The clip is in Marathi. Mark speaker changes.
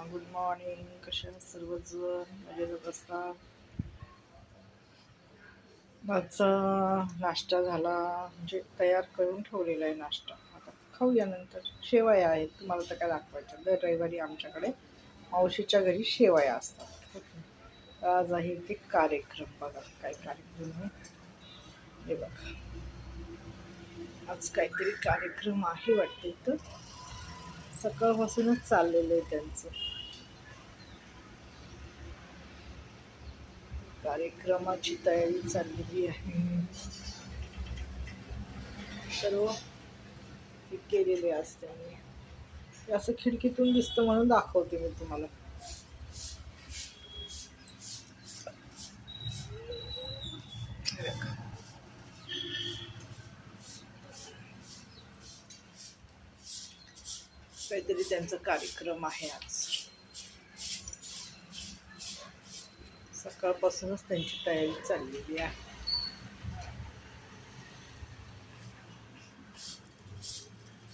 Speaker 1: Good morning. कशा आहात सर्वजण? मजेत असतात. माझा नाश्ता झाला, म्हणजे तयार करून ठेवलेला आहे नाश्ता. आता खाऊया नंतर. शेवया आहेत, तुम्हाला तर काय दाखवायचं. दर रविवारी आमच्याकडे मावशीच्या घरी शेवया असतात. आज आहे ते कार्यक्रम. बघा काय कार्यक्रम आहे हे बघा. आज काहीतरी कार्यक्रम आहे वाटतं इथं. सकाळपासूनच चाललेलं आहे त्यांचं. कार्यक्रमाची तयारी चाललेली आहे. सर्व हे केलेले असते. मी असं खिडकीतून दिसतं म्हणून दाखवते मी तुम्हाला. काहीतरी त्यांचा कार्यक्रम आहे आज. सकाळपासूनच त्यांची तयारी चाललेली आहे.